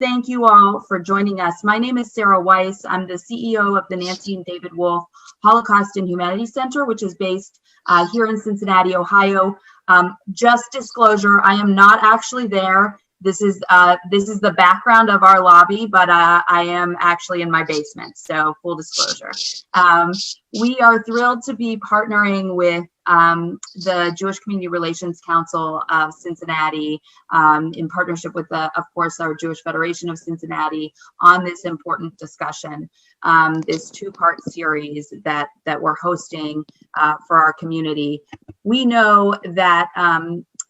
Thank you all for joining us. My name is Sarah Weiss. I'm the CEO of the Nancy and David Wolf Holocaust and Humanities Center, which is based here in Cincinnati, Ohio. Just disclosure, I am not actually there. This is the background of our lobby, but I am actually in my basement, so full disclosure. We are thrilled to be partnering with the Jewish Community Relations Council of Cincinnati in partnership with, of course, our Jewish Federation of Cincinnati on this important discussion, this two-part series that we're hosting for our community. We know that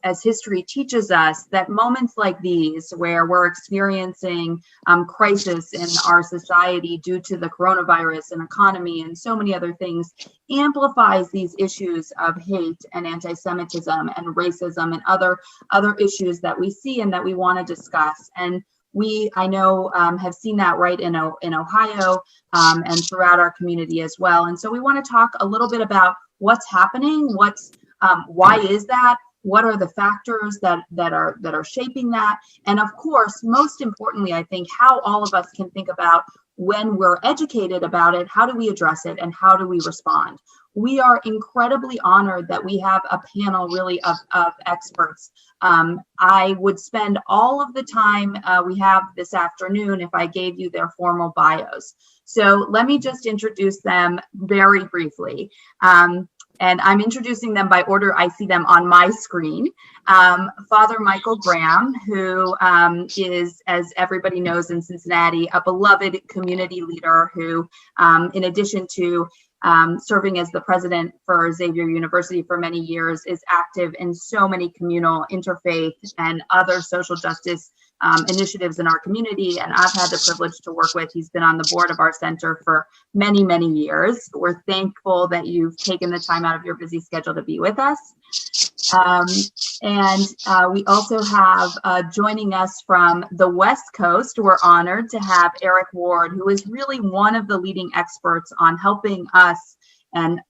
as history teaches us, that moments like these, where we're experiencing crisis in our society due to the coronavirus and economy and so many other things, amplifies these issues of hate and anti-Semitism and racism and other issues that we see and that we want to discuss. And we, I know, have seen that right in Ohio and throughout our community as well. And so we want to talk a little bit about what's happening, why is that? What are the factors that are shaping that? And of course, most importantly, I think how all of us can think about when we're educated about it, how do we address it and how do we respond? We are incredibly honored that we have a panel really of experts. I would spend all of the time we have this afternoon if I gave you their formal bios. So let me just introduce them very briefly. And I'm introducing them by order I see them on my screen. Father Michael Graham, who is, as everybody knows in Cincinnati, a beloved community leader who, in addition to serving as the president for Xavier University for many years, is active in so many communal, interfaith, and other social justice initiatives in our community, and I've had the privilege to work with. He's been on the board of our center for many, many years. We're thankful that you've taken the time out of your busy schedule to be with us. We also have joining us from the West Coast, we're honored to have Eric Ward, who is really one of the leading experts on helping us and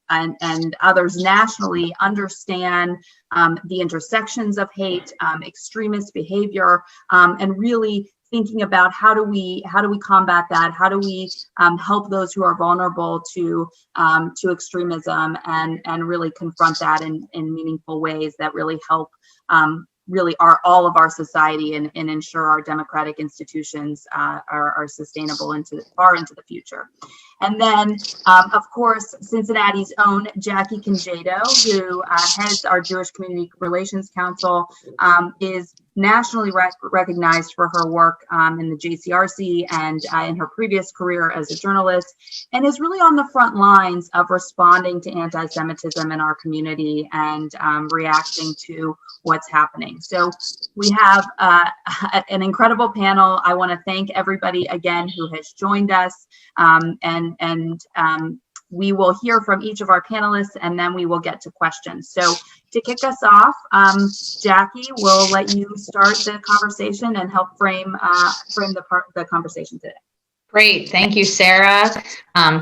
others nationally understand the intersections of hate, extremist behavior, and really thinking about how do we combat that? How do we help those who are vulnerable to extremism and really confront that in meaningful ways that really help really all of our society and ensure our democratic institutions are sustainable far into the future. And then, of course, Cincinnati's own Jackie Congedo, who heads our Jewish Community Relations Council, is nationally recognized for her work in the JCRC and in her previous career as a journalist, and is really on the front lines of responding to anti-Semitism in our community and reacting to what's happening. So we have an incredible panel. I want to thank everybody again who has joined us, and we will hear from each of our panelists, and then we will get to questions. So to kick us off, Jackie, we'll let you start the conversation and help frame the conversation today. Great. Thank you, Sarah.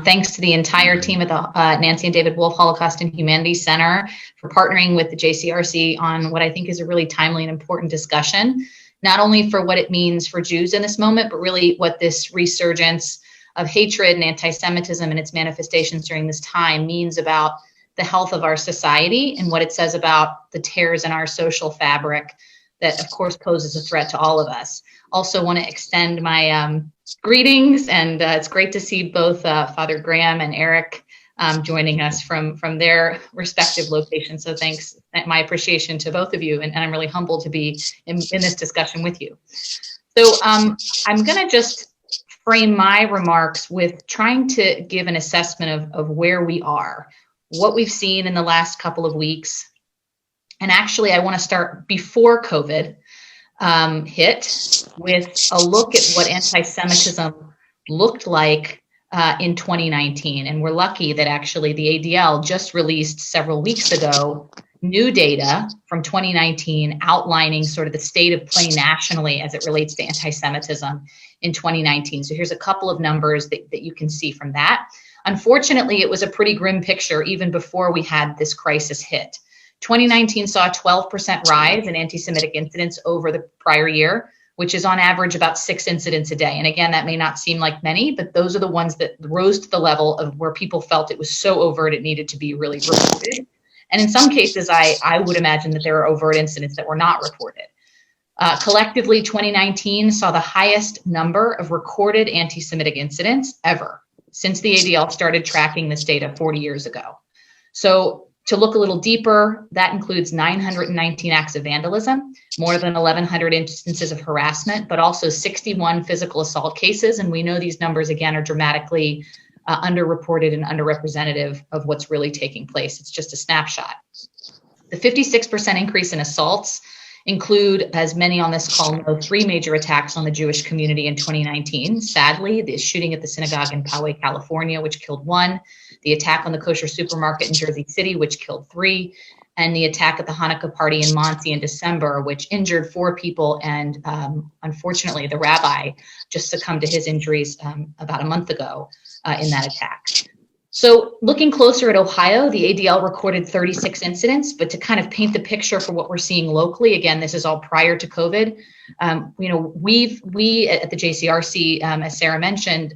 Thanks to the entire team at the Nancy and David Wolf Holocaust and Humanities Center for partnering with the JCRC on what I think is a really timely and important discussion, not only for what it means for Jews in this moment, but really what this resurgence of hatred and anti-Semitism and its manifestations during this time means about the health of our society and what it says about the tears in our social fabric that, of course, poses a threat to all of us. Also want to extend my greetings, and it's great to see both Father Graham and Eric joining us from their respective locations. So thanks, my appreciation to both of you, and I'm really humbled to be in this discussion with you. So I'm going to just frame my remarks with trying to give an assessment of where we are, what we've seen in the last couple of weeks. And actually, I want to start before COVID hit with a look at what anti-Semitism looked like in 2019. And we're lucky that actually the ADL just released several weeks ago new data from 2019 outlining sort of the state of play nationally as it relates to anti-Semitism in 2019. So here's a couple of numbers that you can see from that. Unfortunately, it was a pretty grim picture even before we had this crisis hit. 2019 saw a 12% rise in anti-Semitic incidents over the prior year, which is on average about 6 incidents a day. And again, that may not seem like many, but those are the ones that rose to the level of where people felt it was so overt it needed to be really reported. And in some cases, I would imagine that there are overt incidents that were not reported. Collectively, 2019 saw the highest number of recorded anti-Semitic incidents ever since the ADL started tracking this data 40 years ago. So to look a little deeper, that includes 919 acts of vandalism, more than 1,100 instances of harassment, but also 61 physical assault cases. And we know these numbers, again, are dramatically underreported and underrepresentative of what's really taking place. It's just a snapshot. The 56% increase in assaults include, as many on this call know, 3 major attacks on the Jewish community in 2019. Sadly, the shooting at the synagogue in Poway, California, which killed 1, the attack on the kosher supermarket in Jersey City, which killed 3, and the attack at the Hanukkah party in Monsey in December, which injured 4 people. And unfortunately, the rabbi just succumbed to his injuries about a month ago in that attack. So looking closer at Ohio, the ADL recorded 36 incidents, but to kind of paint the picture for what we're seeing locally, again, this is all prior to COVID. We at the JCRC, as Sarah mentioned,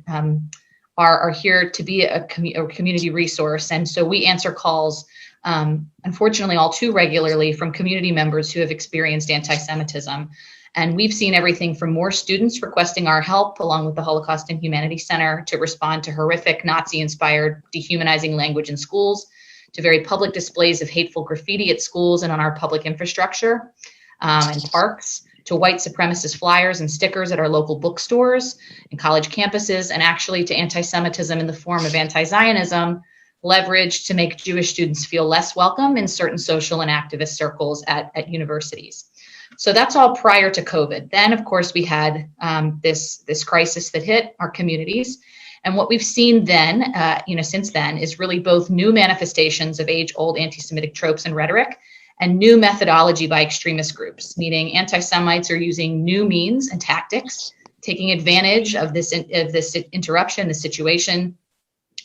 are here to be a community resource. And so we answer calls, unfortunately, all too regularly from community members who have experienced anti-Semitism. And we've seen everything from more students requesting our help, along with the Holocaust and Humanities Center, to respond to horrific Nazi-inspired dehumanizing language in schools, to very public displays of hateful graffiti at schools and on our public infrastructure and parks, to white supremacist flyers and stickers at our local bookstores and college campuses, and actually to anti-Semitism in the form of anti-Zionism, leveraged to make Jewish students feel less welcome in certain social and activist circles at universities. So that's all prior to COVID. Then, of course, we had this crisis that hit our communities. And what we've seen then, since then, is really both new manifestations of age-old anti-Semitic tropes and rhetoric, and new methodology by extremist groups, meaning anti-Semites are using new means and tactics, taking advantage of this interruption, the situation,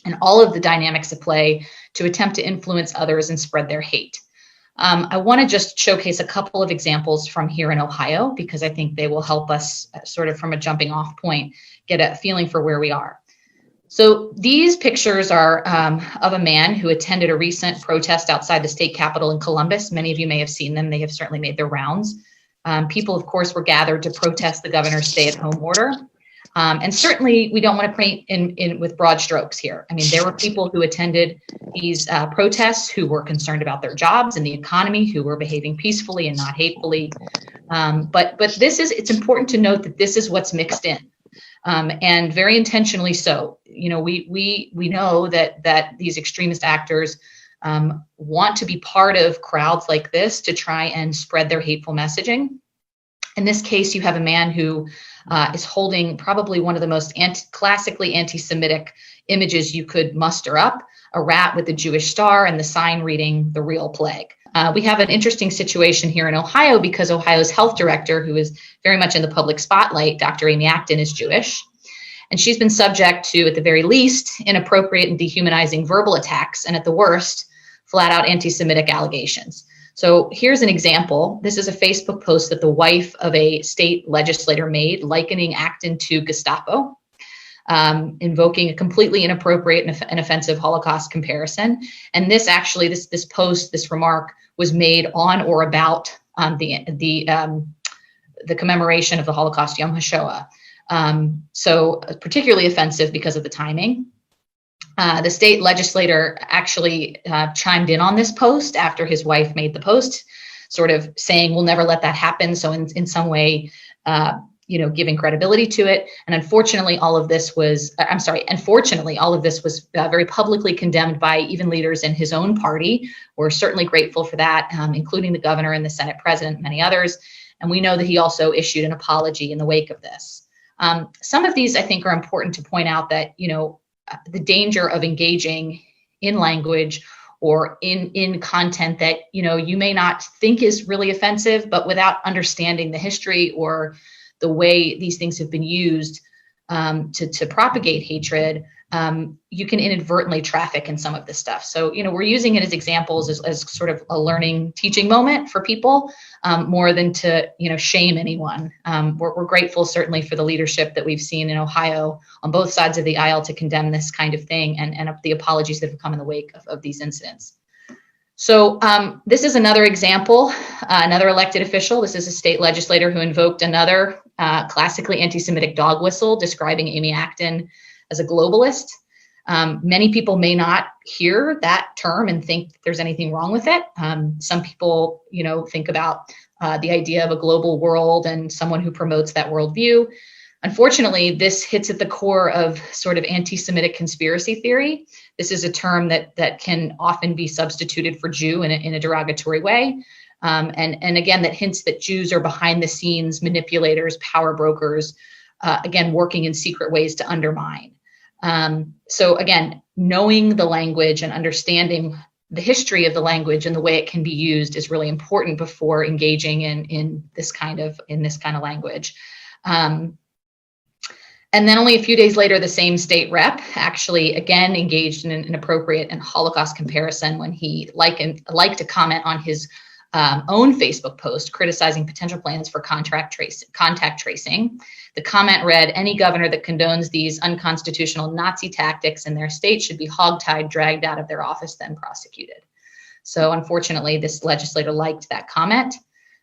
and all of the dynamics at play to attempt to influence others and spread their hate. I want to just showcase a couple of examples from here in Ohio, because I think they will help us sort of from a jumping off point, get a feeling for where we are. So these pictures are of a man who attended a recent protest outside the state capitol in Columbus. Many of you may have seen them. They have certainly made their rounds. People, of course, were gathered to protest the governor's stay-at-home order. And certainly we don't want to paint in with broad strokes here. I mean, there were people who attended these protests who were concerned about their jobs and the economy, who were behaving peacefully and not hatefully. But it's important to note that this is what's mixed in, and very intentionally so. You know, we know that these extremist actors want to be part of crowds like this to try and spread their hateful messaging. In this case, you have a man who is holding probably one of the most classically anti-Semitic images you could muster up, a rat with a Jewish star and the sign reading "The Real Plague." We have an interesting situation here in Ohio because Ohio's health director, who is very much in the public spotlight, Dr. Amy Acton, is Jewish. And she's been subject to, at the very least, inappropriate and dehumanizing verbal attacks, and at the worst, flat out anti-Semitic allegations. So here's an example. This is a Facebook post that the wife of a state legislator made, likening Acton to Gestapo, invoking a completely inappropriate and offensive Holocaust comparison. And this actually, this post, this remark was made on or about the commemoration of the Holocaust, Yom HaShoah. So particularly offensive because of the timing. The state legislator actually chimed in on this post after his wife made the post, sort of saying, we'll never let that happen. So in some way, giving credibility to it. And unfortunately, all of this was very publicly condemned by even leaders in his own party. We're certainly grateful for that, including the governor and the Senate president, many others. And we know that he also issued an apology in the wake of this. Some of these, I think, are important to point out that, the danger of engaging in language or in content that, you may not think is really offensive, but without understanding the history or the way these things have been used, to propagate hatred, you can inadvertently traffic in some of this stuff. So, we're using it as examples as sort of a learning, teaching moment for people, more than to, shame anyone. We're grateful certainly for the leadership that we've seen in Ohio on both sides of the aisle to condemn this kind of thing, and the apologies that have come in the wake of these incidents. So this is another example, another elected official. This is a state legislator who invoked another classically anti-Semitic dog whistle, describing Amy Acton as a globalist. Many people may not hear that term and think that there's anything wrong with it. Some people, think about the idea of a global world and someone who promotes that worldview. Unfortunately, this hits at the core of sort of anti-Semitic conspiracy theory. This is a term that can often be substituted for Jew in a derogatory way. And again, that hints that Jews are behind the scenes manipulators, power brokers, again, working in secret ways to undermine. So again, knowing the language and understanding the history of the language and the way it can be used is really important before engaging in this kind of language. And then only a few days later, the same state rep actually again engaged in an inappropriate and Holocaust comparison when he liked to comment on his own Facebook post criticizing potential plans for contact tracing. The comment read, "Any governor that condones these unconstitutional Nazi tactics in their state should be hogtied, dragged out of their office, then prosecuted." So unfortunately, this legislator liked that comment.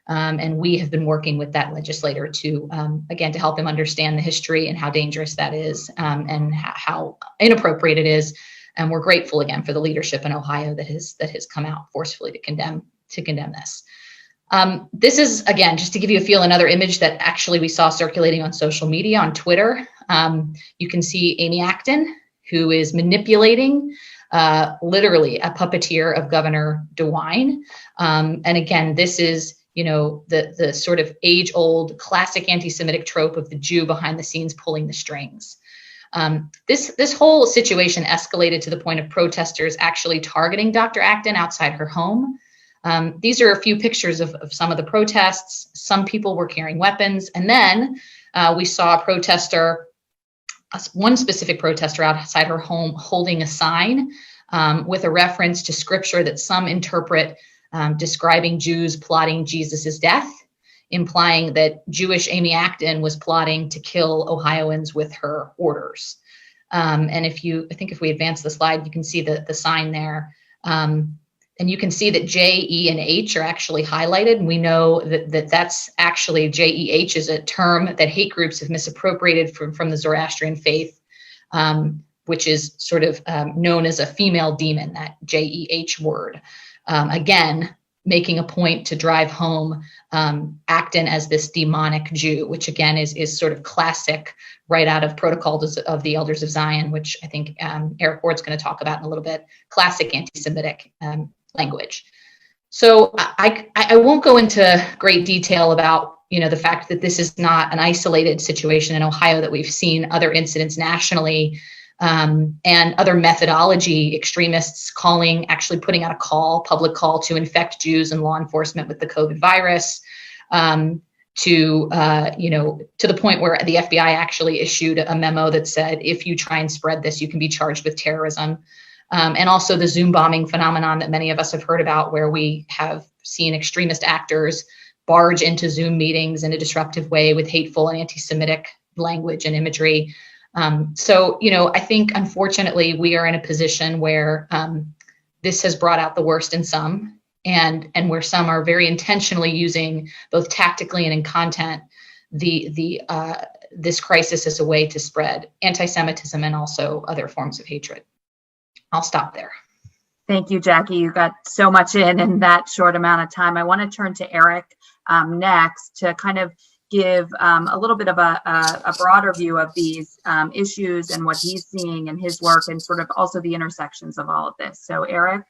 And we have been working with that legislator to, again, to help him understand the history and how dangerous that is, and how inappropriate it is. And we're grateful again for the leadership in Ohio that has come out forcefully to condemn this. This is, again, just to give you a feel, another image that actually we saw circulating on social media, on Twitter. You can see Amy Acton, who is manipulating literally a puppeteer of Governor DeWine. And again, this is the sort of age-old classic anti-Semitic trope of the Jew behind the scenes pulling the strings. This whole situation escalated to the point of protesters actually targeting Dr. Acton outside her home. These are a few pictures of some of the protests. Some people were carrying weapons. And then we saw one specific protester outside her home holding a sign with a reference to scripture that some interpret describing Jews plotting Jesus's death, implying that Jewish Amy Acton was plotting to kill Ohioans with her orders. And if we advance the slide, you can see the sign there. And you can see that J, E, and H are actually highlighted. And we know that's actually JEH is a term that hate groups have misappropriated from the Zoroastrian faith, which is sort of known as a female demon, that JEH word. Again, making a point to drive home Acton as this demonic Jew, which again is sort of classic right out of Protocols of the Elders of Zion, which I think Eric Ward's going to talk about in a little bit, classic anti-Semitic language. So I won't go into great detail about the fact that this is not an isolated situation in Ohio, that we've seen other incidents nationally. And other methodology, extremists actually putting out a public call to infect Jews and law enforcement with the COVID virus, to the point where the FBI actually issued a memo that said, if you try and spread this, you can be charged with terrorism. And also the Zoom bombing phenomenon that many of us have heard about, where we have seen extremist actors barge into Zoom meetings in a disruptive way with hateful and anti-Semitic language and imagery. So, I think, unfortunately, we are in a position where this has brought out the worst in some, and where some are very intentionally using, both tactically and in content, this crisis as a way to spread anti-Semitism and also other forms of hatred. I'll stop there. Thank you, Jackie. You got so much in that short amount of time. I want to turn to Eric next to kind of give a little bit of a broader view of these issues and what he's seeing in his work, and sort of also the intersections of all of this. So Eric.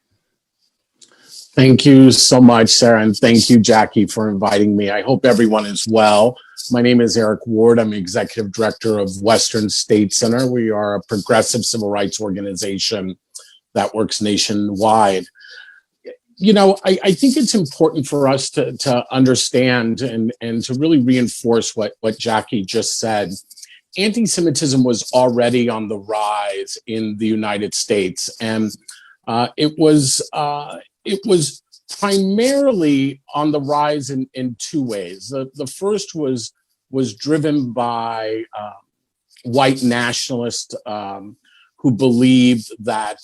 Thank you so much, Sarah, and thank you, Jackie, for inviting me. I hope everyone is well. My name is Eric Ward. I'm Executive Director of Western State Center. We are a progressive civil rights organization that works nationwide. I think it's important for us to understand and to really reinforce what Jackie just said, anti-Semitism was already on the rise in the United States, and it was primarily on the rise in two ways. The first was driven by white nationalists who believed that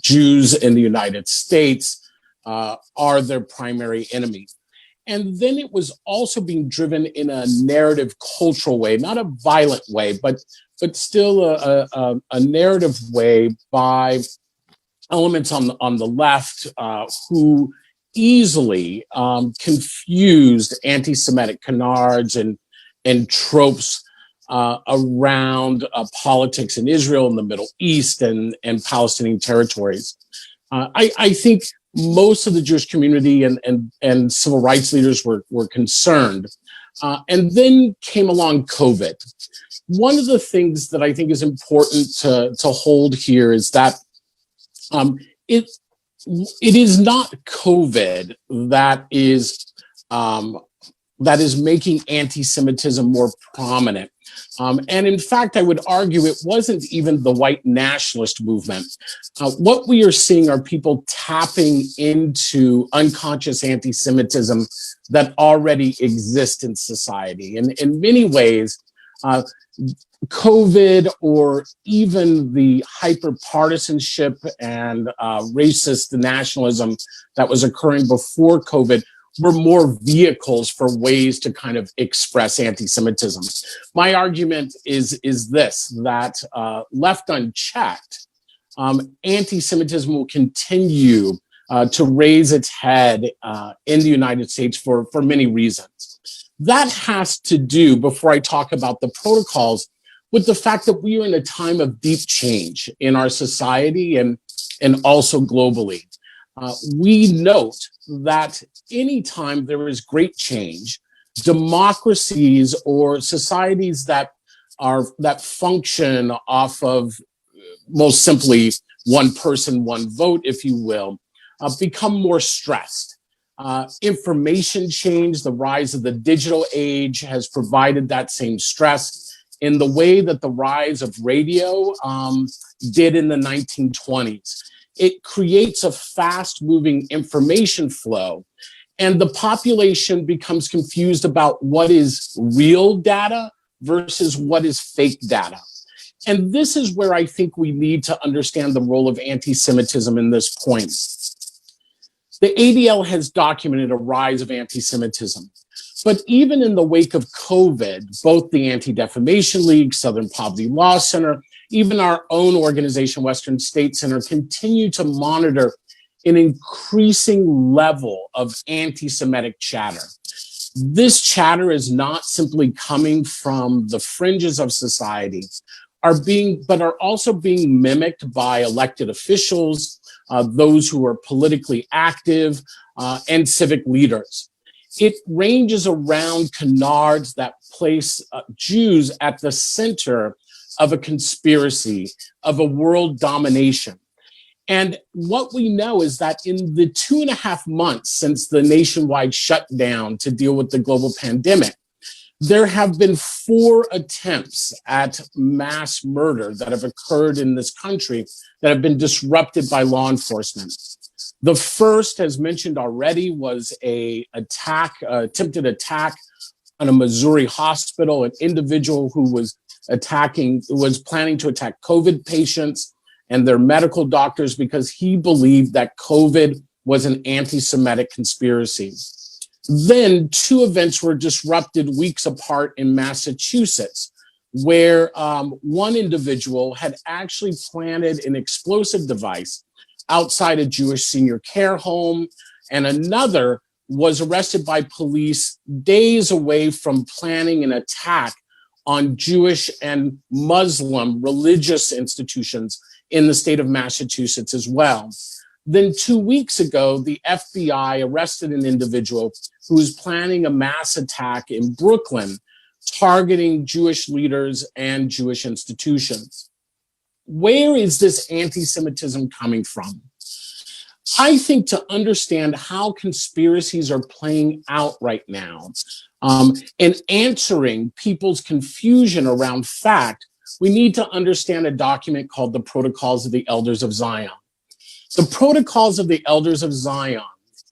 Jews in the United States are their primary enemy. And then it was also being driven in a narrative cultural way, not a violent way, but still a narrative way by elements on the left who easily confused anti-Semitic canards and tropes around politics in Israel and the Middle East and Palestinian territories. I think most of the Jewish community and civil rights leaders were concerned. And then came along COVID. One of the things that I think is important to hold here is that it is not COVID that is making anti-Semitism more prominent. And in fact, I would argue it wasn't even the white nationalist movement. What we are seeing are people tapping into unconscious anti-Semitism that already exists in society. And in many ways, COVID or even the hyper-partisanship and racist nationalism that was occurring before COVID were more vehicles for ways to kind of express anti-Semitism. My argument is this, that left unchecked, anti-Semitism will continue to raise its head in the United States for many reasons. That has to do, before I talk about the protocols, with the fact that we are in a time of deep change in our society and also globally. We note that anytime there is great change, democracies or societies that function off of most simply one person, one vote, if you will, become more stressed. Information change, the rise of the digital age has provided that same stress in the way that the rise of radio did in the 1920s. It creates a fast-moving information flow, and the population becomes confused about what is real data versus what is fake data. And this is where I think we need to understand the role of anti-Semitism in this point. The ADL has documented a rise of anti-Semitism. But even in the wake of COVID, both the Anti-Defamation League, Southern Poverty Law Center, even our own organization, Western State Center, continue to monitor an increasing level of anti-Semitic chatter. This chatter is not simply coming from the fringes of society, but are also being mimicked by elected officials, those who are politically active, and civic leaders. It ranges around canards that place Jews at the center of a conspiracy, of a world domination. And what we know is that in the 2.5 months since the nationwide shutdown to deal with the global pandemic, there have been 4 attempts at mass murder that have occurred in this country that have been disrupted by law enforcement. The first, as mentioned already, was an attempted attack on a Missouri hospital, an individual who was planning to attack COVID patients and their medical doctors because he believed that COVID was an anti-Semitic conspiracy. Then 2 events were disrupted weeks apart in Massachusetts, where one individual had actually planted an explosive device outside a Jewish senior care home, and another was arrested by police days away from planning an attack on Jewish and Muslim religious institutions in the state of Massachusetts as well. Then 2 weeks ago, the FBI arrested an individual who was planning a mass attack in Brooklyn, targeting Jewish leaders and Jewish institutions. Where is this anti-Semitism coming from? I think to understand how conspiracies are playing out right now, and answering people's confusion around fact, we need to understand a document called the Protocols of the Elders of Zion. The Protocols of the Elders of Zion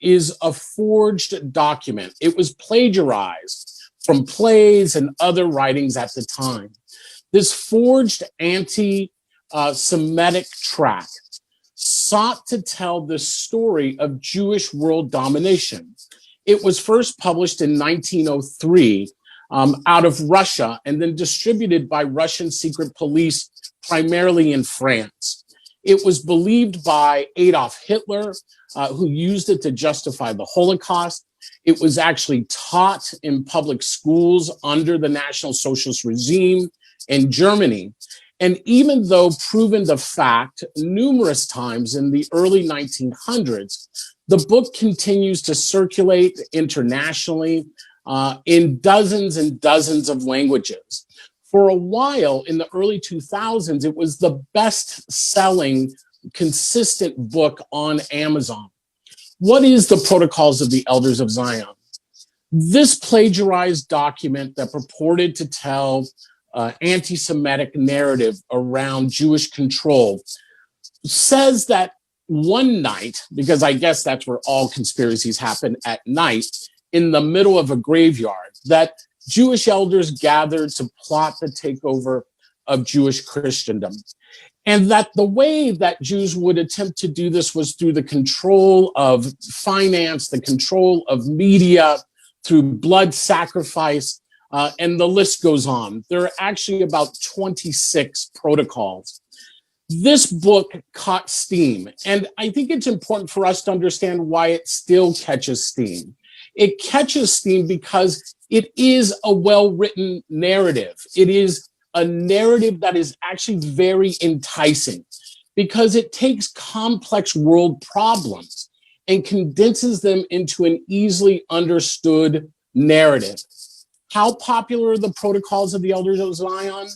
is a forged document. It was plagiarized from plays and other writings at the time. This forged anti-Semitic tract sought to tell the story of Jewish world domination. It was first published in 1903 out of Russia and then distributed by Russian secret police, primarily in France. It was believed by Adolf Hitler, who used it to justify the Holocaust. It was actually taught in public schools under the National Socialist regime in Germany. And even though proven to fact numerous times in the early 1900s, the book continues to circulate internationally in dozens and dozens of languages. For a while in the early 2000s, it was the best-selling consistent book on Amazon. What is the Protocols of the Elders of Zion? This plagiarized document that purported to tell anti-Semitic narrative around Jewish control says that one night, because I guess that's where all conspiracies happen at night, in the middle of a graveyard, that Jewish elders gathered to plot the takeover of Jewish Christendom. And that the way that Jews would attempt to do this was through the control of finance, the control of media, through blood sacrifice, and the list goes on. There are actually about 26 protocols. This book caught steam, and I think it's important for us to understand why it still catches steam. It catches steam because it is a well-written narrative. It is a narrative that is actually very enticing because it takes complex world problems and condenses them into an easily understood narrative. How popular are the Protocols of the Elders of Zion?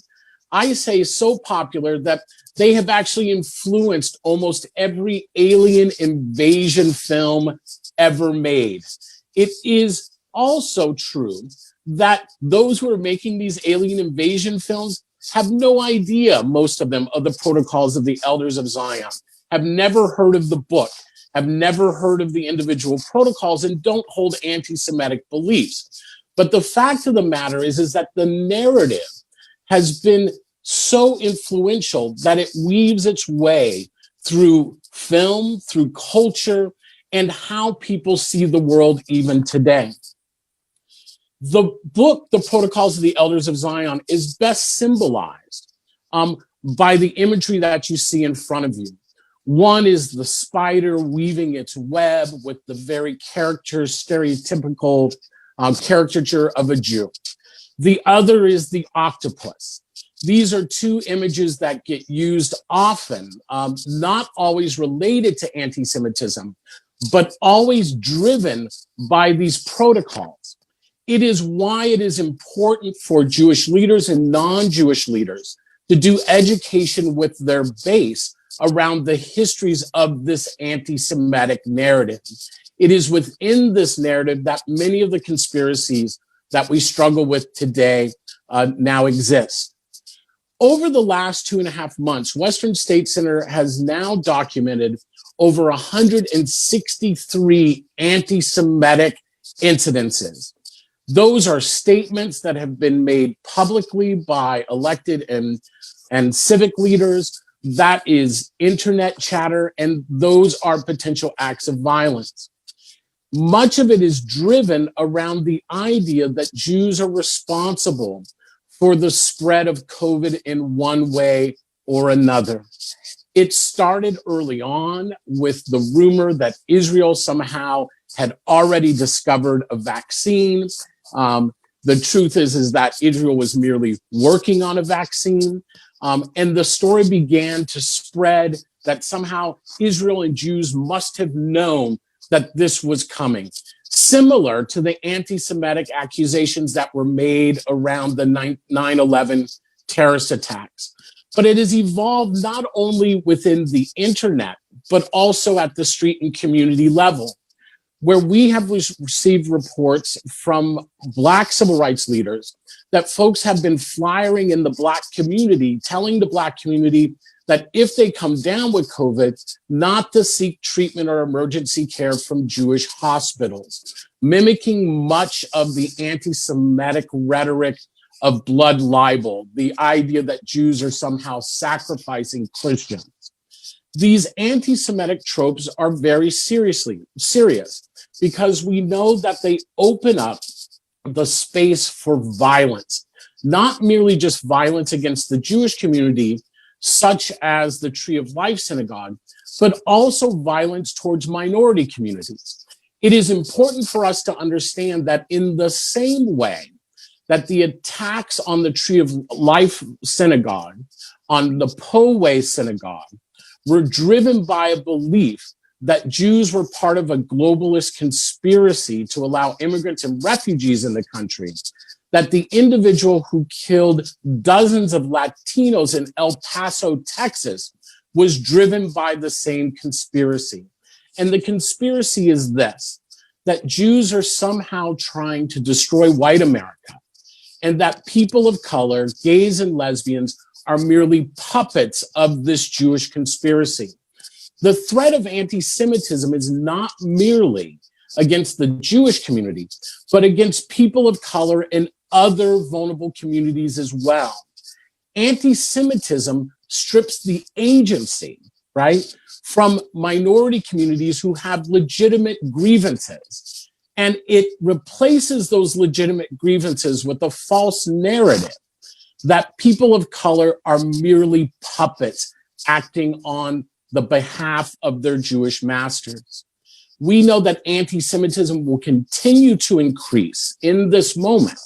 I say so popular that they have actually influenced almost every alien invasion film ever made. It is also true that those who are making these alien invasion films have no idea, most of them, of the Protocols of the Elders of Zion, have never heard of the book, have never heard of the individual protocols, and don't hold anti-Semitic beliefs. But the fact of the matter is that the narrative has been so influential that it weaves its way through film, through culture, and how people see the world even today. The book, The Protocols of the Elders of Zion, is best symbolized by the imagery that you see in front of you. One is the spider weaving its web with the very stereotypical caricature of a Jew. The other is the octopus. These are two images that get used often, not always related to anti-Semitism, but always driven by these protocols. It is why it is important for Jewish leaders and non-Jewish leaders to do education with their base around the histories of this anti-Semitic narrative. It is within this narrative that many of the conspiracies that we struggle with today now exist. Over the last 2.5 months, Western State Center has now documented over 163 anti-Semitic incidences. Those are statements that have been made publicly by elected and civic leaders. That is internet chatter, and those are potential acts of violence. Much of it is driven around the idea that Jews are responsible for the spread of COVID in one way or another. It started early on with the rumor that Israel somehow had already discovered a vaccine. The truth is that Israel was merely working on a vaccine. And the story began to spread that somehow Israel and Jews must have known that this was coming. Similar to the anti-Semitic accusations that were made around the 9/11 terrorist attacks. But it has evolved not only within the internet, but also at the street and community level. where we have received reports from Black civil rights leaders that folks have been flyering in the Black community, telling the Black community that if they come down with COVID, not to seek treatment or emergency care from Jewish hospitals, mimicking much of the anti-Semitic rhetoric of blood libel, the idea that Jews are somehow sacrificing Christians. These anti-Semitic tropes are very serious because we know that they open up the space for violence, not merely just violence against the Jewish community, such as the Tree of Life Synagogue, but also violence towards minority communities. It is important for us to understand that in the same way that the attacks on the Tree of Life Synagogue, on the Poway Synagogue, were driven by a belief that Jews were part of a globalist conspiracy to allow immigrants and refugees in the country, that the individual who killed dozens of Latinos in El Paso, Texas, was driven by the same conspiracy. And the conspiracy is this, that Jews are somehow trying to destroy white America, and that people of color, gays and lesbians, are merely puppets of this Jewish conspiracy. The threat of anti-Semitism is not merely against the Jewish community, but against people of color and other vulnerable communities as well. Anti-Semitism strips the agency, right, from minority communities who have legitimate grievances. And it replaces those legitimate grievances with a false narrative that people of color are merely puppets acting on the behalf of their Jewish masters. We know that anti-Semitism will continue to increase in this moment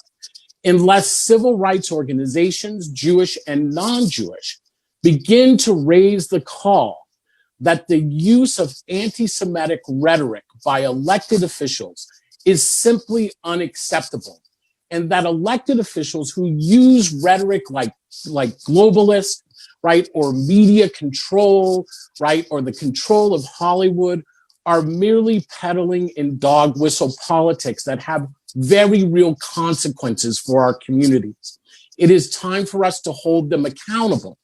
unless civil rights organizations, Jewish and non-Jewish, begin to raise the call that the use of anti-Semitic rhetoric by elected officials is simply unacceptable, and that elected officials who use rhetoric like globalist, right, or media control, right, or the control of Hollywood are merely peddling in dog whistle politics that have very real consequences for our communities. It is time for us to hold them accountable.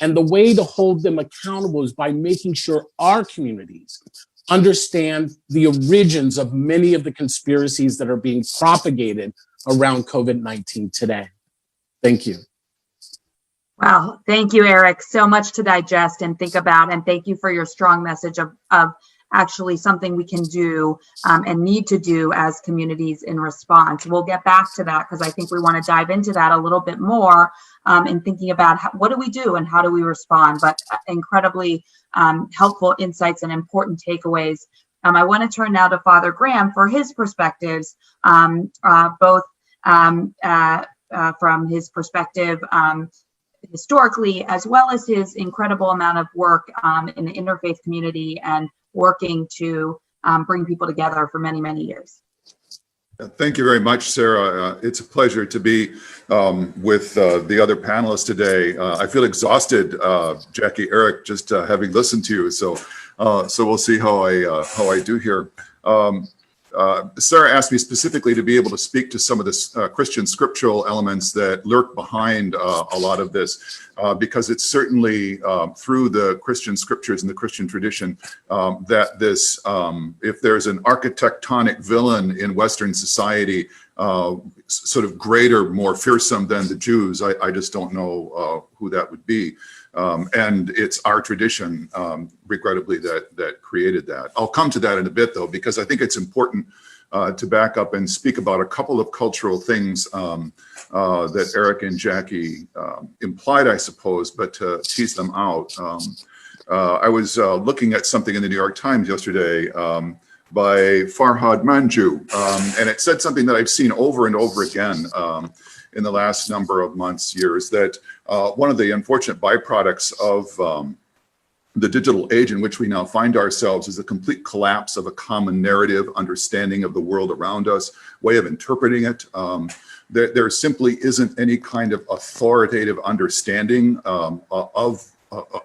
And the way to hold them accountable is by making sure our communities understand the origins of many of the conspiracies that are being propagated around COVID-19 today. Thank you. Wow. Thank you, Eric. So much to digest and think about. And thank you for your strong message of actually something we can do and need to do as communities in response. We'll get back to that because I think we want to dive into that a little bit more in thinking about what do we do and how do we respond, but incredibly helpful insights and important takeaways. I want to turn now to Father Graham for his perspectives, both from his perspective historically, as well as his incredible amount of work in the interfaith community and working to bring people together for many, many years. Thank you very much, Sarah. It's a pleasure to be with the other panelists today. I feel exhausted, Jackie, Eric, just having listened to you. So we'll see how I do here. Sarah asked me specifically to be able to speak to some of the Christian scriptural elements that lurk behind a lot of this, because it's certainly through the Christian scriptures and the Christian tradition that this, if there's an architectonic villain in Western society, sort of greater, more fearsome than the Jews, I just don't know who that would be. And it's our tradition, regrettably, that created that. I'll come to that in a bit, though, because I think it's important to back up and speak about a couple of cultural things that Eric and Jackie implied, I suppose, but to tease them out. I was looking at something in the New York Times yesterday by Farhad Manjoo, and it said something that I've seen over and over again in the last number of months, years, that one of the unfortunate byproducts of the digital age in which we now find ourselves is a complete collapse of a common narrative, understanding of the world around us, way of interpreting it. There simply isn't any kind of authoritative understanding of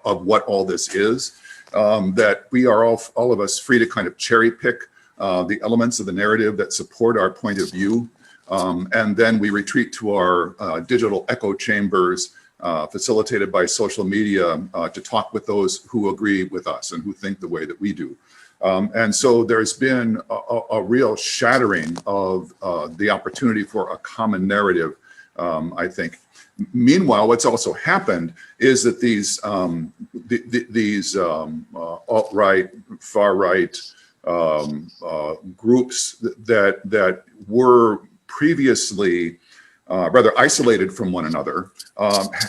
what all this is, that we are all of us free to kind of cherry pick the elements of the narrative that support our point of view. And then we retreat to our digital echo chambers facilitated by social media to talk with those who agree with us and who think the way that we do. And so there's been a real shattering of the opportunity for a common narrative, I think. Meanwhile, what's also happened is that these alt-right, far-right groups that were previously rather isolated from one another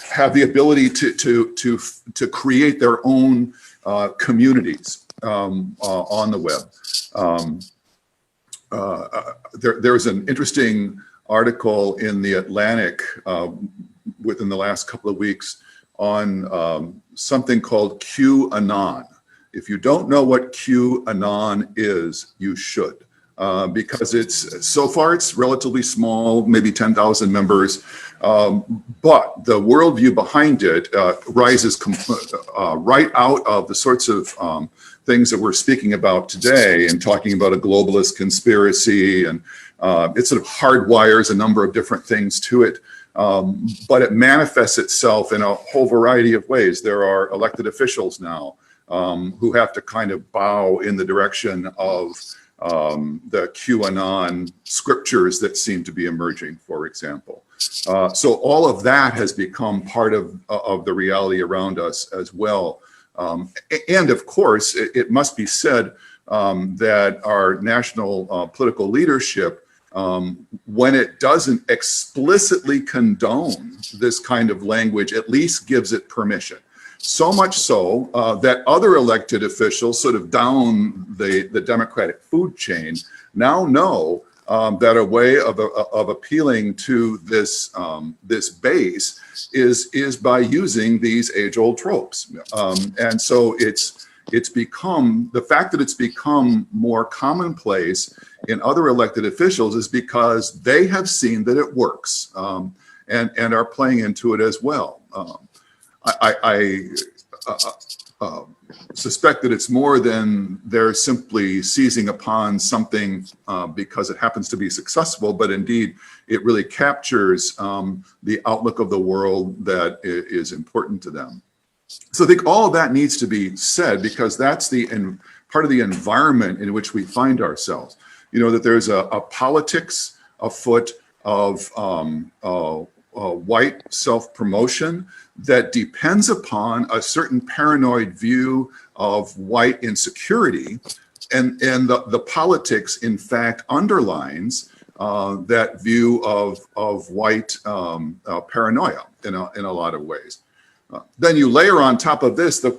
have the ability to create their own communities on the web. There's an interesting article in the Atlantic within the last couple of weeks on something called QAnon. If you don't know what QAnon is, you should, because so far it's relatively small, maybe 10,000 members, but the worldview behind it rises right out of the sorts of things that we're speaking about today and talking about a globalist conspiracy, and it sort of hardwires a number of different things to it. But it manifests itself in a whole variety of ways. There are elected officials now who have to kind of bow in the direction of the QAnon scriptures that seem to be emerging, for example. So all of that has become part of the reality around us as well. And of course, it must be said that our national political leadership, when it doesn't explicitly condone this kind of language, at least gives it permission. So much so that other elected officials sort of down the Democratic food chain now know that a way of appealing to this base is by using these age-old tropes. And so it's become, the fact that it's become more commonplace in other elected officials is because they have seen that it works and are playing into it as well. I suspect that it's more than they're simply seizing upon something because it happens to be successful, but indeed it really captures the outlook of the world that is important to them. So I think all of that needs to be said, because that's part of the environment in which we find ourselves. You know, that there's a politics afoot of white self-promotion that depends upon a certain paranoid view of white insecurity, and the politics in fact underlines that view of white paranoia in a lot of ways. Then you layer on top of this the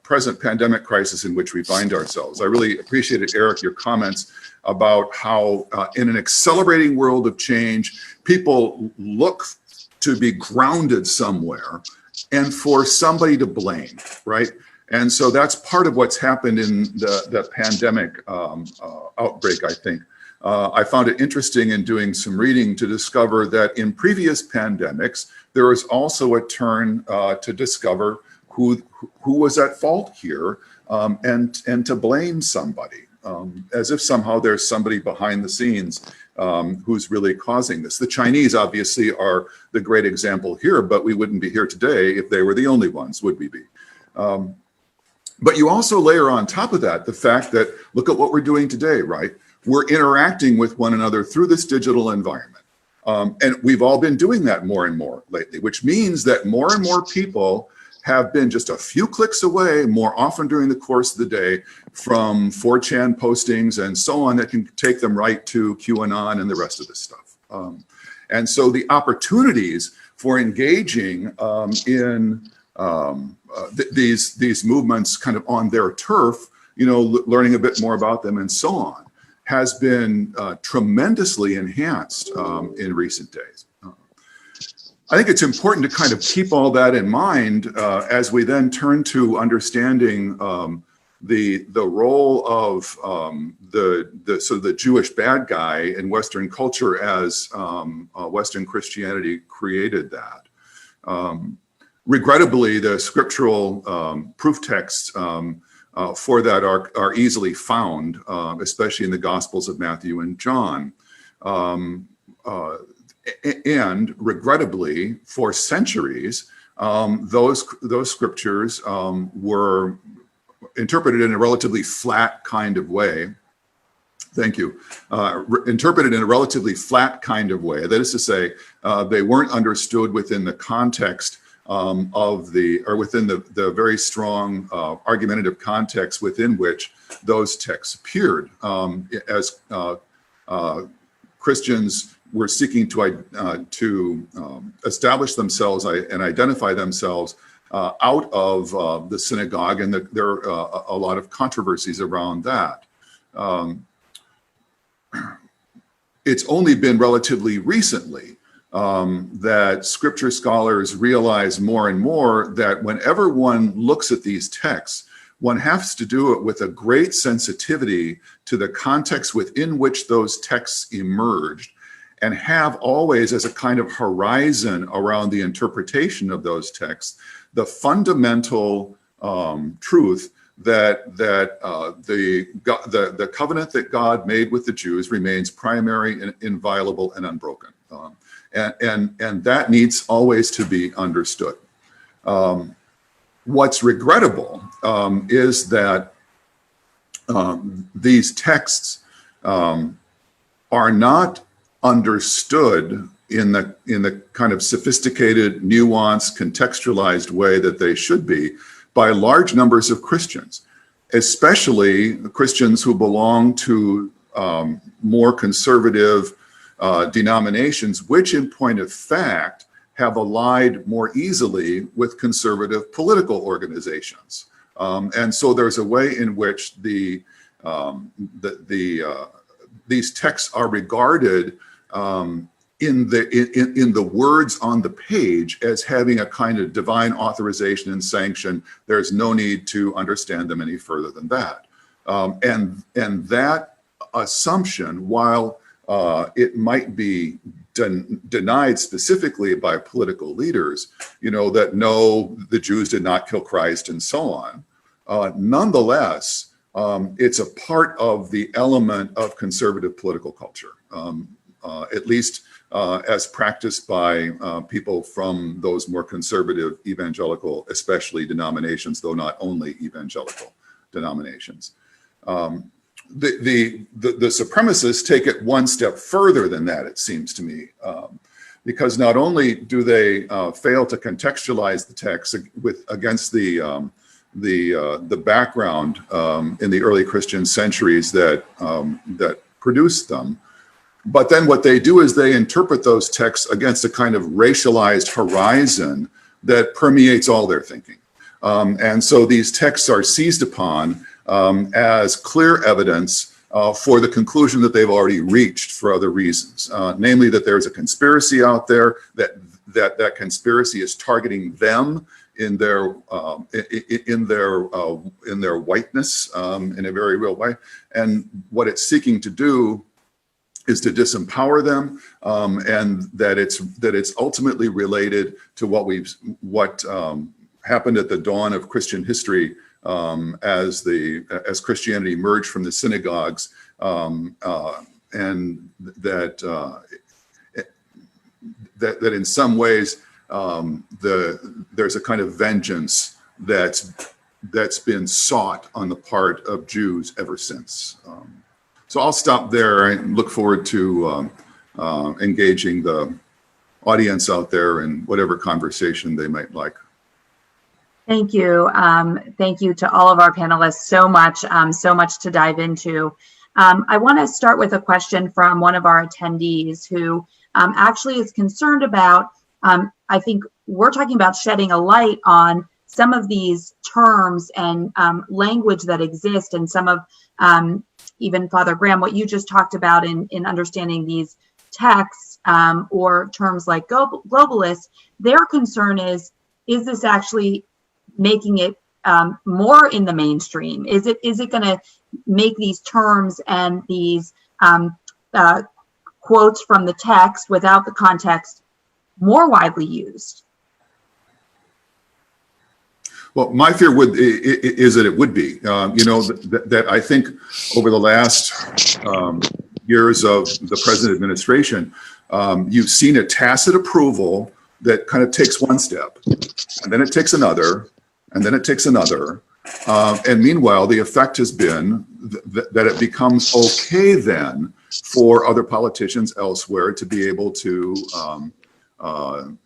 present pandemic crisis in which we find ourselves. I really appreciated, Eric, your comments about how in an accelerating world of change, people look to be grounded somewhere and for somebody to blame, right? And so that's part of what's happened in the pandemic outbreak, I think. I found it interesting in doing some reading to discover that in previous pandemics, there was also a turn to discover who was at fault here and to blame somebody, as if somehow there's somebody behind the scenes who's really causing this. The Chinese obviously are the great example here, but we wouldn't be here today if they were the only ones, would we be? But you also layer on top of that the fact that, look at what we're doing today, right? We're interacting with one another through this digital environment. And we've all been doing that more and more lately, which means that more and more people have been just a few clicks away more often during the course of the day from 4chan postings and so on that can take them right to QAnon and the rest of this stuff. And so the opportunities for engaging in these movements kind of on their turf, you know, learning a bit more about them and so on, has been tremendously enhanced in recent days. I think it's important to kind of keep all that in mind as we then turn to understanding the role of the sort of the Jewish bad guy in Western culture as Western Christianity created that. Regrettably, the scriptural proof texts for that are easily found, especially in the Gospels of Matthew and John. And regrettably, for centuries, those scriptures were interpreted in a relatively flat kind of way. Thank you. Interpreted in a relatively flat kind of way. That is to say, they weren't understood within the context within the very strong argumentative context within which those texts appeared. As Christians were seeking to establish themselves and identify themselves out of the synagogue, and there are a lot of controversies around that. It's only been relatively recently that scripture scholars realize more and more that whenever one looks at these texts, one has to do it with a great sensitivity to the context within which those texts emerged, and have always as a kind of horizon around the interpretation of those texts the fundamental truth that the covenant that God made with the Jews remains primary and inviolable and unbroken, and that needs always to be understood. What's regrettable is that these texts are not understood in the kind of sophisticated, nuanced, contextualized way that they should be by large numbers of Christians, especially Christians who belong to more conservative denominations, which in point of fact have allied more easily with conservative political organizations. And so there's a way in which these texts are regarded in the words on the page as having a kind of divine authorization and sanction. There's no need to understand them any further than that. And that assumption, while it might be denied specifically by political leaders, that no, the Jews did not kill Christ and so on, nonetheless, it's a part of the element of conservative political culture, at least as practiced by people from those more conservative evangelical, especially denominations, though not only evangelical denominations. The supremacists take it one step further than that, it seems to me, because not only do they fail to contextualize the text against the background in the early Christian centuries that produced them, but then what they do is they interpret those texts against a kind of racialized horizon that permeates all their thinking. And so these texts are seized upon as clear evidence for the conclusion that they've already reached for other reasons, namely that there's a conspiracy out there, that conspiracy is targeting them in their whiteness in a very real way, and what it's seeking to do is to disempower them, and that it's ultimately related to what happened at the dawn of Christian history as Christianity emerged from the synagogues, and that in some ways there's a kind of vengeance that's been sought on the part of Jews ever since. So I'll stop there and look forward to engaging the audience out there in whatever conversation they might like. Thank you. Thank you to all of our panelists so much to dive into. I want to start with a question from one of our attendees who actually is concerned about, I think we're talking about shedding a light on some of these terms and language that exist, and some of even Father Graham, what you just talked about in understanding these texts or terms like globalist. Their concern is this actually making it more in the mainstream? Is it going to make these terms and these quotes from the text without the context more widely used? Well, my fear is that it would be. That I think over the last years of the present administration, you've seen a tacit approval that kind of takes one step, and then it takes another, and then it takes another. And meanwhile, the effect has been that it becomes okay then for other politicians elsewhere to be able to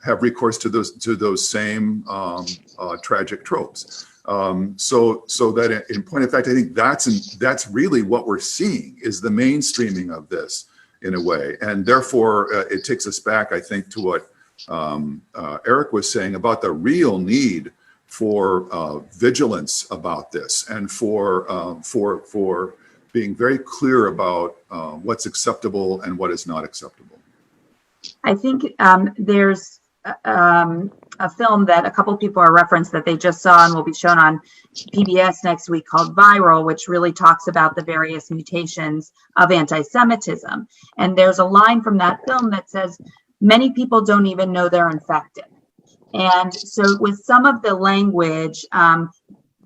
have recourse to those same tragic tropes. So that in point of fact, I think that's really what we're seeing is the mainstreaming of this in a way, and therefore it takes us back, I think, to what Eric was saying about the real need for vigilance about this, and for being very clear about what's acceptable and what is not acceptable. I think there's a film that a couple people are referenced that they just saw and will be shown on PBS next week called Viral, which really talks about the various mutations of anti-Semitism. And there's a line from that film that says, many people don't even know they're infected. And so with some of the language,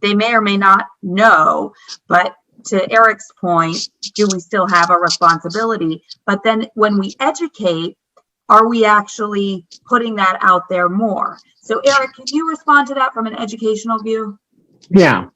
they may or may not know, but to Eric's point, do we still have a responsibility? But then when we educate, are we actually putting that out there more? So Eric, can you respond to that from an educational view? Yeah.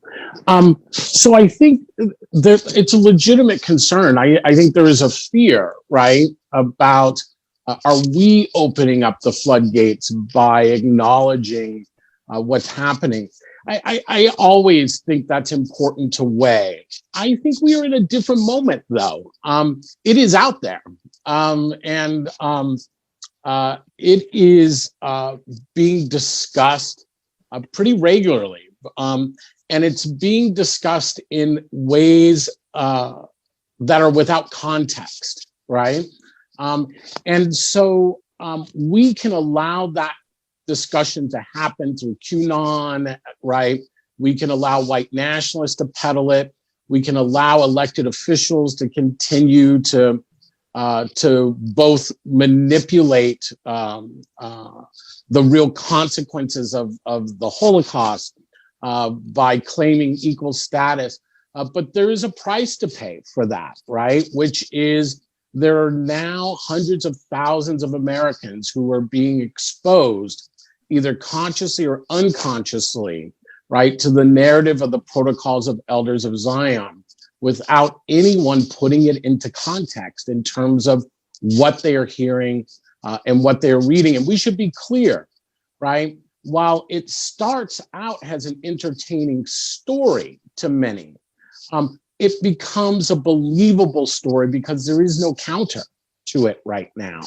So I think that it's a legitimate concern. I think there is a fear, right, about are we opening up the floodgates by acknowledging what's happening? I always think that's important to weigh. I think we are in a different moment, though. It is out there, and it is being discussed pretty regularly, and it's being discussed in ways that are without context, right? And so we can allow that discussion to happen through QAnon, right? We can allow white nationalists to peddle it. We can allow elected officials to continue to both manipulate the real consequences of the Holocaust by claiming equal status. But there is a price to pay for that, right? Which is there are now hundreds of thousands of Americans who are being exposed, either consciously or unconsciously, right, to the narrative of the protocols of Elders of Zion, without anyone putting it into context in terms of what they are hearing and what they're reading. And we should be clear, right? While it starts out as an entertaining story to many, it becomes a believable story because there is no counter to it right now.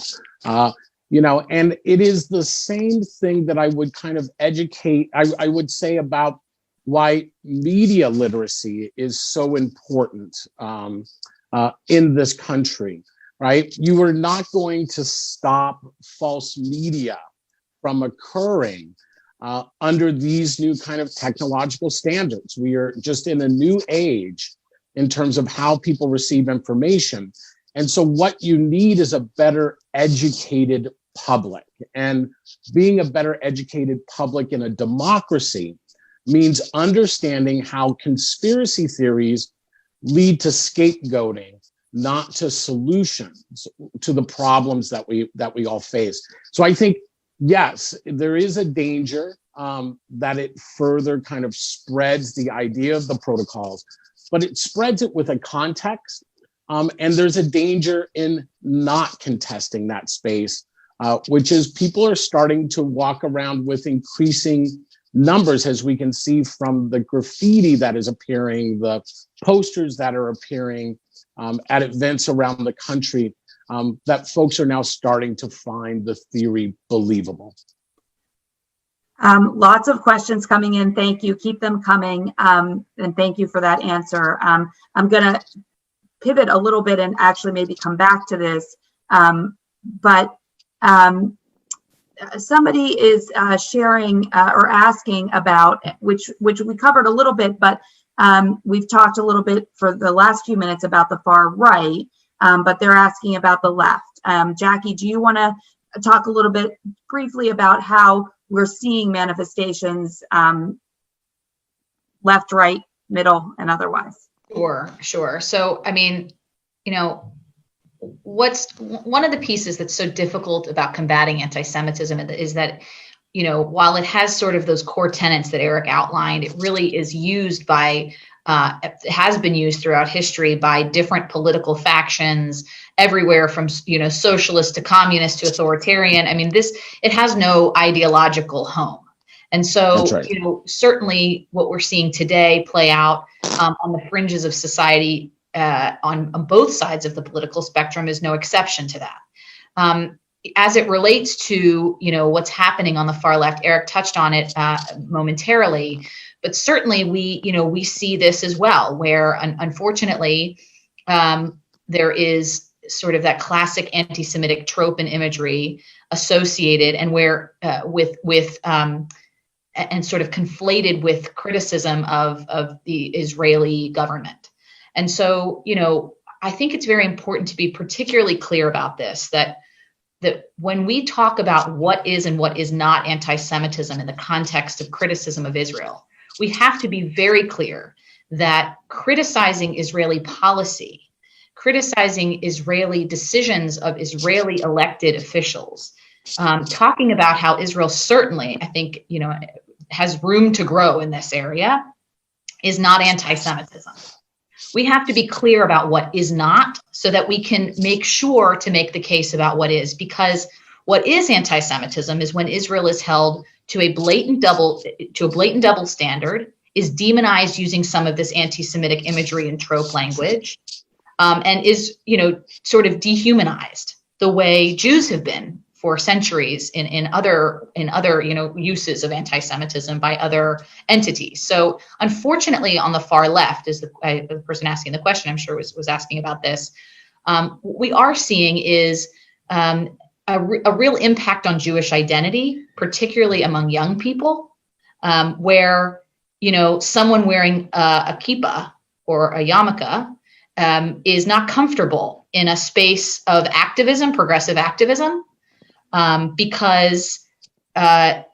And it is the same thing that I would kind of educate, I would say about why media literacy is so important in this country, right? You are not going to stop false media from occurring under these new kind of technological standards. We are just in a new age in terms of how people receive information. And so what you need is a better educated public. And being a better educated public in a democracy means understanding how conspiracy theories lead to scapegoating, not to solutions to the problems that we all face. So I think, yes, there is a danger that it further kind of spreads the idea of the protocols, but it spreads it with a context. And there's a danger in not contesting that space, which is people are starting to walk around with increasing numbers, as we can see from the graffiti that is appearing, the posters that are appearing at events around the country, that folks are now starting to find the theory believable. Lots of questions coming in. Thank you. Keep them coming. And thank you for that answer. I'm going to pivot a little bit and actually maybe come back to this. But somebody is sharing or asking about, which we covered a little bit, but we've talked a little bit for the last few minutes about the far right, but they're asking about the left. Jackie, do you want to talk a little bit briefly about how we're seeing manifestations left, right, middle, and otherwise. Sure. So, I mean, what's one of the pieces that's so difficult about combating anti-Semitism is that, while it has sort of those core tenets that Eric outlined, it really is used by, it has been used throughout history by different political factions everywhere from, socialist to communist to authoritarian. I mean, it has no ideological home. And so, That's right. Certainly what we're seeing today play out on the fringes of society on both sides of the political spectrum is no exception to that. As it relates to, what's happening on the far left, Eric touched on it momentarily, but certainly we see this as well, where unfortunately there is sort of that classic anti-Semitic trope and imagery associated, and where and sort of conflated with criticism of the Israeli government. And so, I think it's very important to be particularly clear about this, that when we talk about what is and what is not anti-Semitism in the context of criticism of Israel, we have to be very clear that criticizing Israeli policy, criticizing Israeli decisions of Israeli elected officials, talking about how Israel certainly, I think, has room to grow in this area, is not anti-Semitism. We have to be clear about what is not, so that we can make sure to make the case about what is, because what is anti-Semitism is when Israel is held to a blatant double standard, is demonized using some of this anti-Semitic imagery and trope language, and is, sort of dehumanized the way Jews have been for centuries in other uses of anti-Semitism by other entities. So unfortunately, on the far left, as the person asking the question, I'm sure was asking about this, what we are seeing is a real impact on Jewish identity, particularly among young people, where someone wearing a kippah or a yarmulke is not comfortable in a space of activism, progressive activism, because of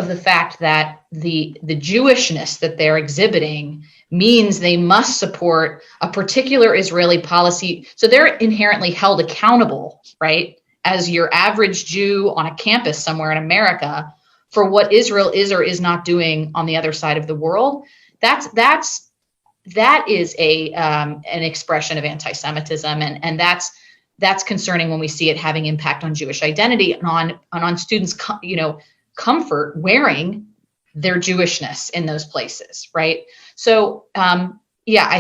the fact that the Jewishness that they're exhibiting means they must support a particular Israeli policy. So they're inherently held accountable, right, as your average Jew on a campus somewhere in America, for what Israel is or is not doing on the other side of the world. That is an expression of anti-Semitism, and that's concerning when we see it having impact on Jewish identity and on students, comfort wearing their Jewishness in those places, right? So, I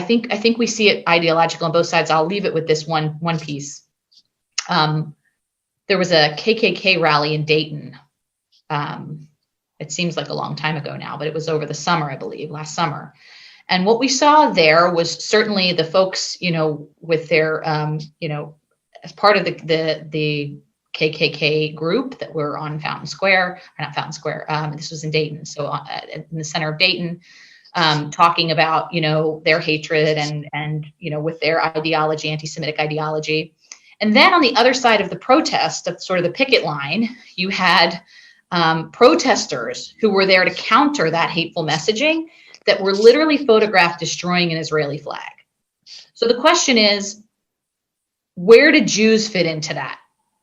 think we see it ideological on both sides. I'll leave it with this one piece. There was a KKK rally in Dayton. It seems like a long time ago now, but it was over the summer, I believe, last summer. And what we saw there was certainly the folks, with their, as part of the KKK group that were on Fountain Square, or not Fountain Square, this was in Dayton, so in the center of Dayton, talking about, their hatred and with their ideology, anti-Semitic ideology. And then on the other side of the protest, at sort of the picket line, you had protesters who were there to counter that hateful messaging, that were literally photographed destroying an Israeli flag. So the question is, where do Jews fit into that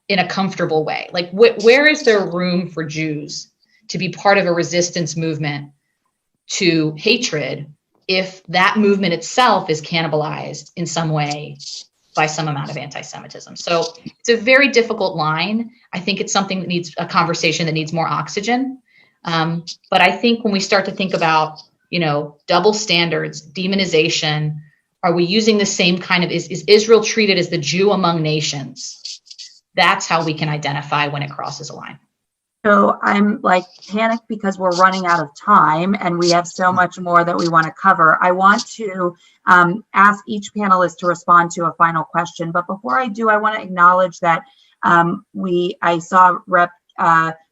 in a comfortable way? Like, where is there room for Jews to be part of a resistance movement to hatred if that movement itself is cannibalized in some way by some amount of anti-Semitism? So it's a very difficult line. I think it's something that needs a conversation that needs more oxygen. But I think when we start to think about, double standards, demonization, are we using the same kind of, is Israel treated as the Jew among nations? That's how we can identify when it crosses a line. So I'm like panicked because we're running out of time and we have so much more that we want to cover. I want to ask each panelist to respond to a final question. But before I do, I want to acknowledge that I saw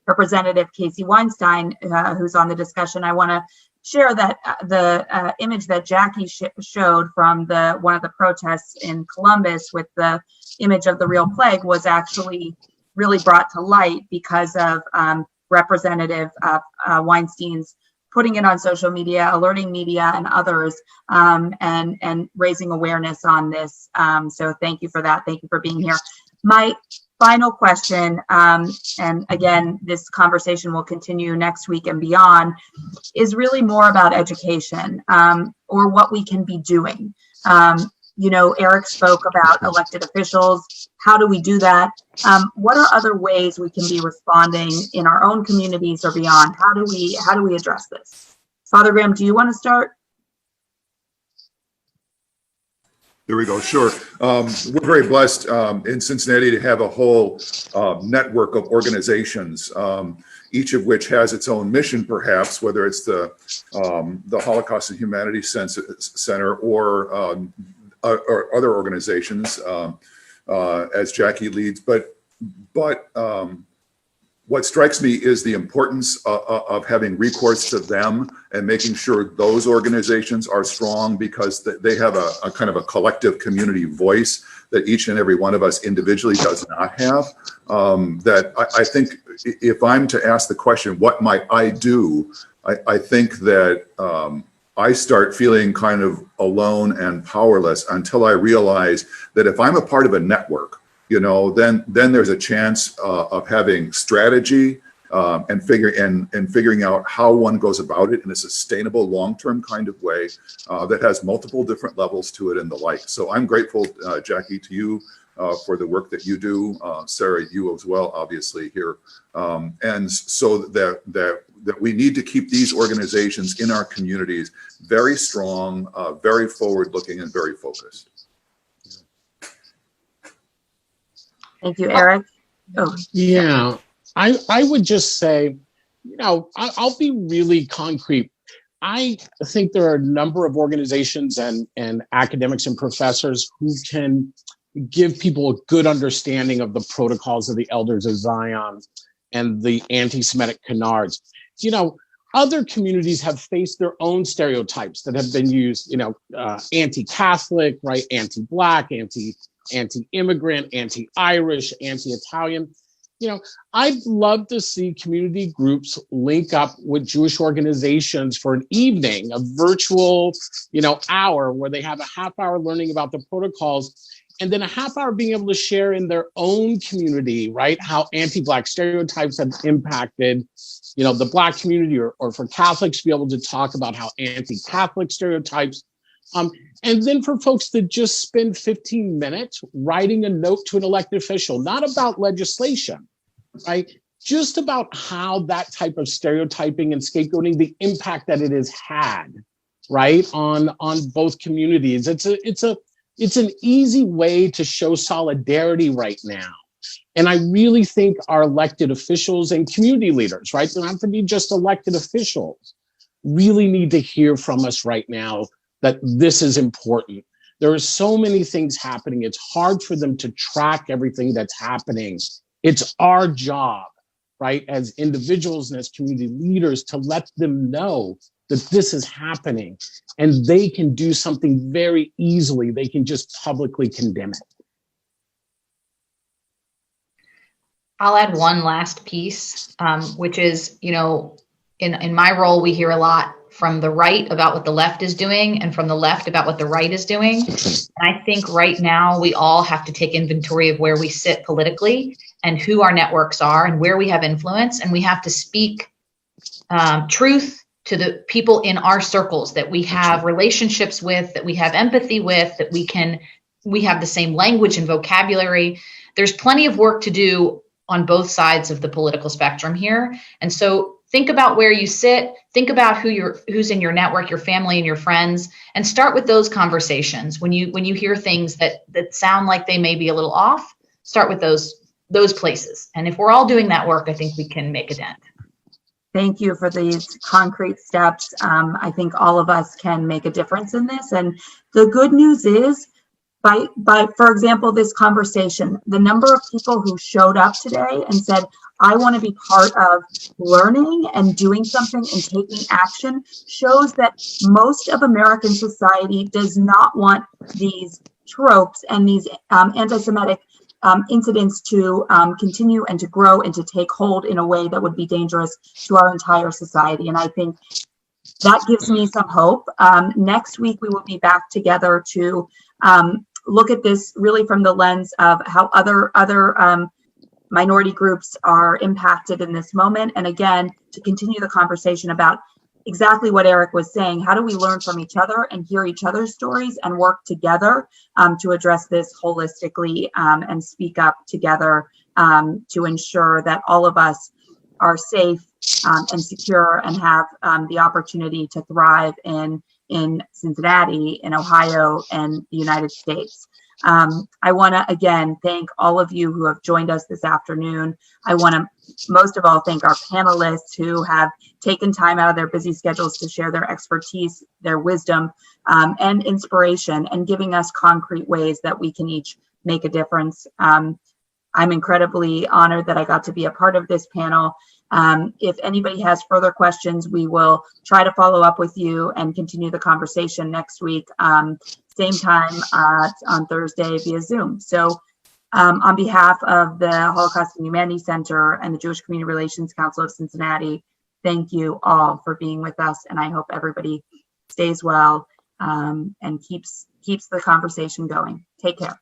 Representative Casey Weinstein, who's on the discussion. I want to share that the image that Jackie showed from one of the protests in Columbus with the image of the real plague was actually really brought to light because of Representative Weinstein's putting it on social media, alerting media and others, and raising awareness on this. So thank you for that. Thank you for being here. My final question, and again, this conversation will continue next week and beyond, is really more about education, or what we can be doing. Eric spoke about elected officials. How do we do that? What are other ways we can be responding in our own communities or beyond? How do we address this? Father Graham, do you want to start? There we go. Sure. We're very blessed in Cincinnati to have a whole network of organizations, each of which has its own mission, perhaps, whether it's the Holocaust and Humanities Center or other organizations, as Jackie leads. But what strikes me is the importance of having recourse to them and making sure those organizations are strong, because they have a kind of a collective community voice that each and every one of us individually does not have. That I think if I'm to ask the question, what might I do? I think that I start feeling kind of alone and powerless until I realize that if I'm a part of a network, then there's a chance of having strategy and figuring out how one goes about it in a sustainable, long-term kind of way that has multiple different levels to it and the like. So I'm grateful, Jackie, to you for the work that you do, Sarah, you as well, obviously here, and so that we need to keep these organizations in our communities very strong, very forward-looking, and very focused. Thank you, Eric. Oh. Yeah, I would just say, I'll be really concrete. I think there are a number of organizations and academics and professors who can give people a good understanding of the protocols of the Elders of Zion and the anti-Semitic canards. Other communities have faced their own stereotypes that have been used, anti-Catholic, right? Anti-Black, anti-immigrant, anti-Irish, anti-Italian. I'd love to see community groups link up with Jewish organizations for an evening, a virtual, hour where they have a half hour learning about the protocols, and then a half hour being able to share in their own community, right? How anti-Black stereotypes have impacted, the Black community, or for Catholics to be able to talk about how anti-Catholic stereotypes. And then for folks to just spend 15 minutes writing a note to an elected official, not about legislation, right? Just about how that type of stereotyping and scapegoating, the impact that it has had, right, on both communities. It's an easy way to show solidarity right now. And I really think our elected officials and community leaders, right, they don't have to be just elected officials, really need to hear from us right now that this is important. There are so many things happening. It's hard for them to track everything that's happening. It's our job, right, as individuals and as community leaders to let them know that this is happening, and they can do something very easily. They can just publicly condemn it. I'll add one last piece, which is, in my role, we hear a lot from the right about what the left is doing and from the left about what the right is doing. And I think right now we all have to take inventory of where we sit politically and who our networks are and where we have influence. And we have to speak truth to the people in our circles that we have relationships with, that we have empathy with, that we have the same language and vocabulary. There's plenty of work to do on both sides of the political spectrum here. And so think about where you sit, think about who's in your network, your family and your friends, and start with those conversations. When you hear things that sound like they may be a little off, start with those places. And if we're all doing that work, I think we can make a dent. Thank you for these concrete steps. I think all of us can make a difference in this. And the good news is, by for example, this conversation, the number of people who showed up today and said, I want to be part of learning and doing something and taking action shows that most of American society does not want these tropes and these anti-Semitic incidents to continue and to grow and to take hold in a way that would be dangerous to our entire society. And I think that gives me some hope. Next week, we will be back together to look at this really from the lens of how other minority groups are impacted in this moment. And again, to continue the conversation about exactly what Eric was saying. How do we learn from each other and hear each other's stories and work together to address this holistically and speak up together to ensure that all of us are safe and secure and have the opportunity to thrive in Cincinnati, in Ohio, and the United States. I want to again thank all of you who have joined us this afternoon. I want to most of all thank our panelists who have taken time out of their busy schedules to share their expertise, their wisdom, and inspiration, and giving us concrete ways that we can each make a difference. I'm incredibly honored that I got to be a part of this panel. If anybody has further questions, we will try to follow up with you and continue the conversation next week, same time on Thursday via Zoom. So on behalf of the Holocaust and Humanities Center and the Jewish Community Relations Council of Cincinnati, thank you all for being with us. And I hope everybody stays well and keeps the conversation going. Take care.